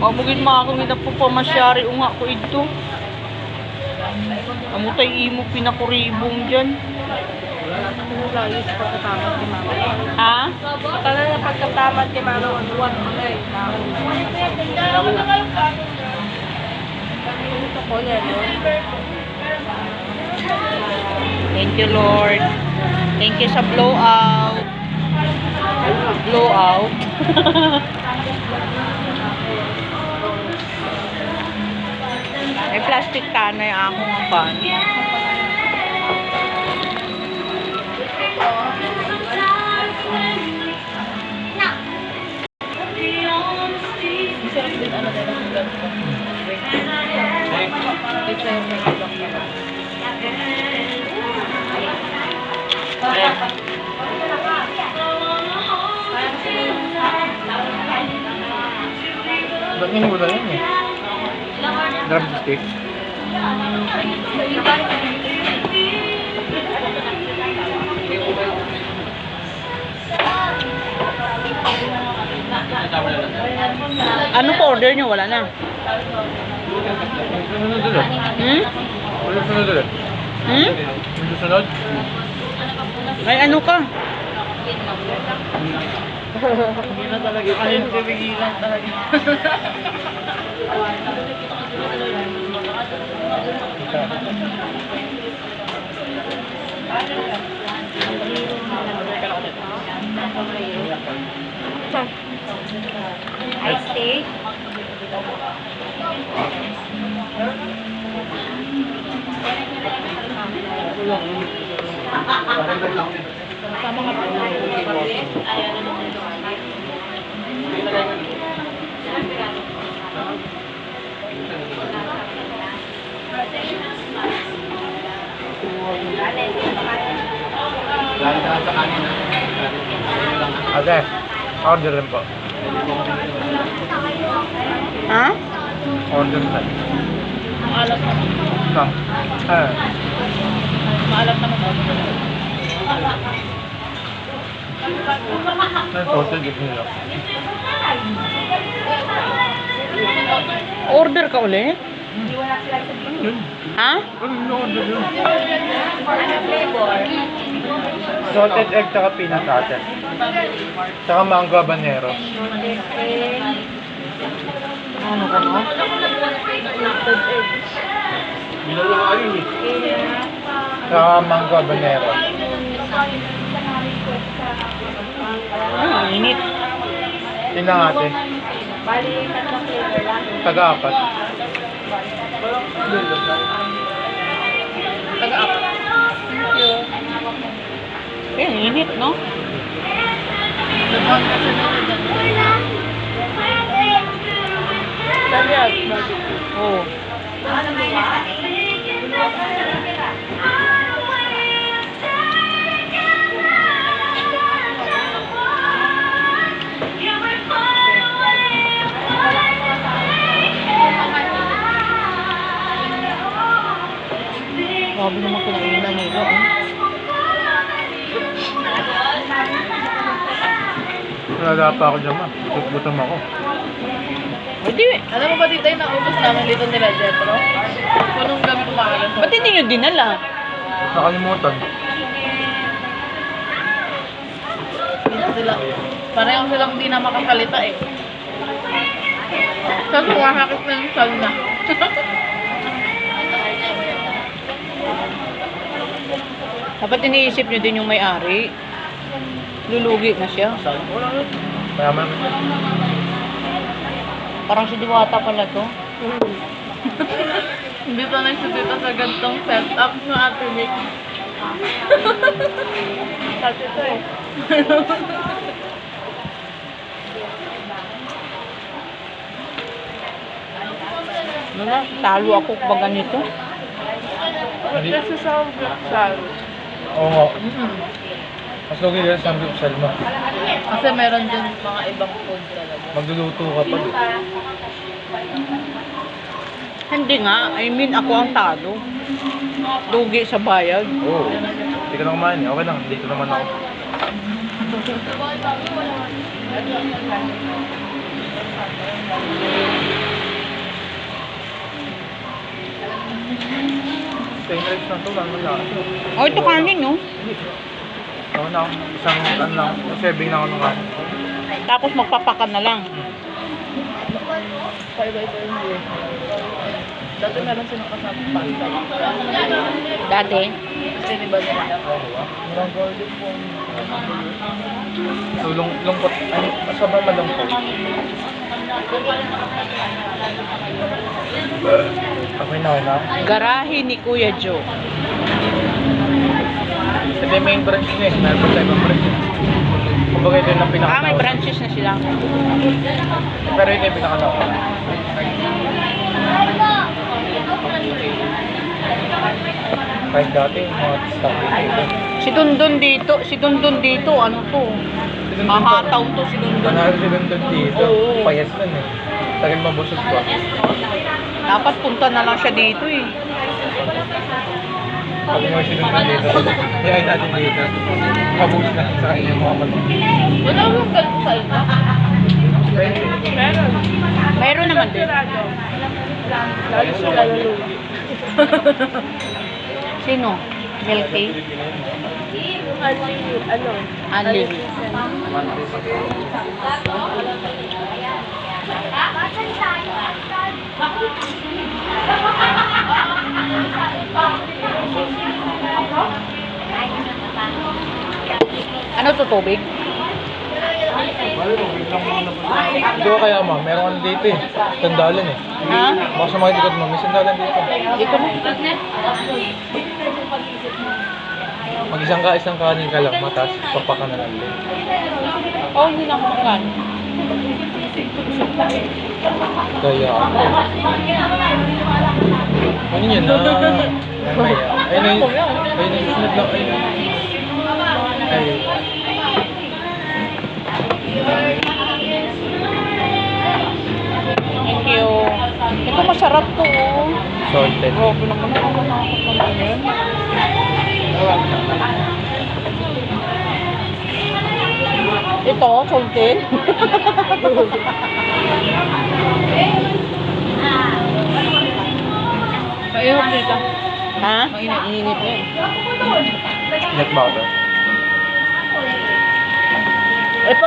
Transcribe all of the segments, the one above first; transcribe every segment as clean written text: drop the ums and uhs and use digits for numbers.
Mabugin mo akong ina po pamasyari o nga ko ito. Amutay imo pinakuribong dyan. Layos pagkatamad ni mama. Ha? Kala na pagkatamad ni mama, wag mo na eh. Ito ko na yun. Thank you, Lord. Thank you sa blowout. Blowout. May plastic tanay akong pan. Masarap din ano din ang ganito. Ito yung may block naman. Bagay mo na yan eh. Drumstick. Ano po order nyo? Wala na. Sunod ulit. Hmm? Sunod ulit. Hmm? Sunod? Ay, ano ka? Hindi na talaga. Ayun, bibigilan talaga. Ice tea. Tama nga po. Ate, order rin po. Ha? Order rin. Maalat naman. Maalat naman. May total gift nila. Order ka ulit? Yun. Ha? Ano yung order yun? Salted egg tsaka peanut ate. Tsaka mango habanero. Ano ka no? Tsaka mango habanero. Ay, init. Yun lang ate. Taga-apat. Taga-apat. Thank you. Eh, init, no? Nag-on kasi na dyan. Salyag. Oo. Grabe naman kinainan nila, oh. Wala pa ako dyan ma. Gutom ako. Hindi. Alam mo ba dito yung naubos namin dito nila Jetro? Punong gabi kumain. Ba't hindi nyo dinala? Nakalimutan. Dito sila. Parehong silang di na makakalita eh. Tapos kumahakit na yung sal na. Dapat iniisip nyo din yung may-ari. Lulugi na siya. Mayaman. Parang si Diwata pala to. Hindi sanay si Tita sa gantong setup ng Ate Mick. Kasi ito eh. Wala, talo ako pag ganito. Kasi sa sal. Oo nga. Mas lugi yan sa Selma. Kasi meron din mga ibang food talaga. Magluluto ka pa. Hindi nga, I mean ako ang talo. Lugi sa bayad. Oo. Hindi ka na kumain eh. Okay lang, dito naman ako. Stainless na to, ano lang. Oh, ito kanin, no? Ako na, isang ano lang, saving na ako ng kanin. Tapos magpapakan na lang. Bye-bye. Dati meron silang kasama pasta. Dati. Kasi di ba nila? So, lungkot, ano, sobrang malungkot. Okay na. Garahe ni Kuya Joe. Ito yung main branch niya eh, meron pa tayo ibang branch. Kumbaga ito yung May pinakatawag. branches na sila. Pero ito yung pinakatawag. Kahit dati, mga stock dito. Si Dundun dito, ano to? Mahataw to si Dundun. Manalo si London dito. Oo. Payas nun eh. Tagal mabusog ko. Dapat punta na lang siya dito eh. Pag mo si London dito, yain natin dito. Mabus na sa kanya yung mga pag-ibig. Wala mong ganito sa inyo? Meron. Mayroon naman din. Lalo sila lulugi. Sino? Milk tea? Anli. Ano to, tubig? Hindi ko kaya ma, meron ka dito eh. Sandalan eh. Ha? Baka sa mga likod mo, may sandalan dito. Dito na. Mag-isang kanin ka lang, matas, papaka na lang din. Oh, hindi na ako makan. Kaya ako. Ano yun na? Maya. Ayun na yun. Ayun na yun. Sunod lang. Ayun. Ayun. Thank you. Ito masarap to. Oh. Salted. Grabe naman ako nakakot naman yun. Ito, salted. Paihok dito. Ha? Ang init mo eh. Nut butter. Eh,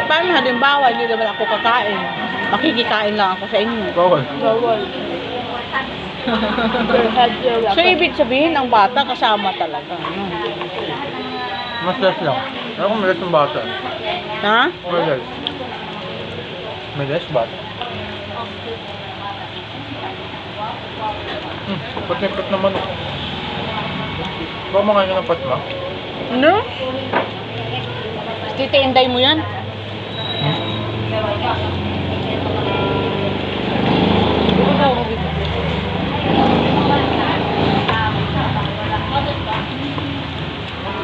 paano halimbawa, hindi naman ako kakain. Makikikain lang ako sa inyo. Bawal. Bawal. So, ibig sabihin, ang bata kasama talaga. Ano? Mas less lang. Pero kung may less ng butter. Ha? May less. May less butter. Pati-pat naman ako. Baka makain ka ng pat ba? Ano? Titiinday mo yan?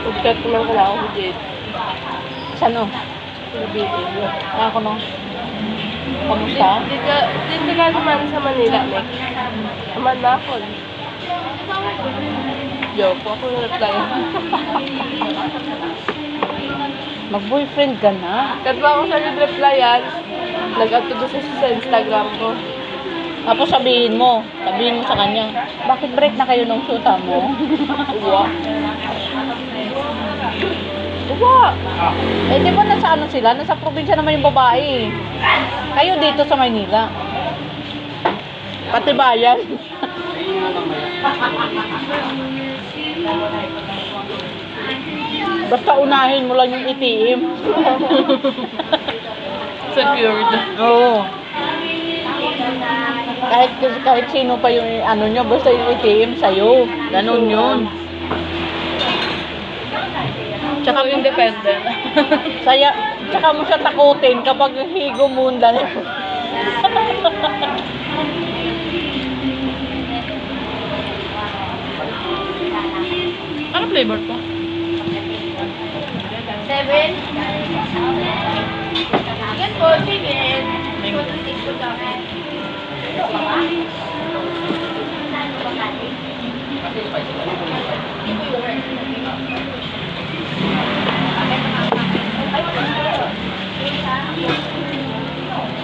Pagkat ko lang ako sa Jade. Saan o? Pilipitin. Ako no? Kamusta? Dito ka naman sa Manila, Mek. Aman na ako. Joke, ako na-reply. Mag-boyfriend ka na. Katwa ako sa replyan, nag-add to sa Instagram ko. Tapos sabihin mo sa kanya, bakit break na kayo nung suta mo? Uwa. Uwa! Eh, di ba nasa ano sila? Nasa probinsya naman yung babae. Kayo dito sa Maynila. Pati bayan. Basta unahin mo lang yung itim. Secured. Oo. Kahit sino pa yung ano nyo, basta yung itim sa'yo. Ganun yun. Tsaka independent. Tsaka mo siya takutin kapag higo mo dali. Ano flavor ko? 7. Yan po, chicken.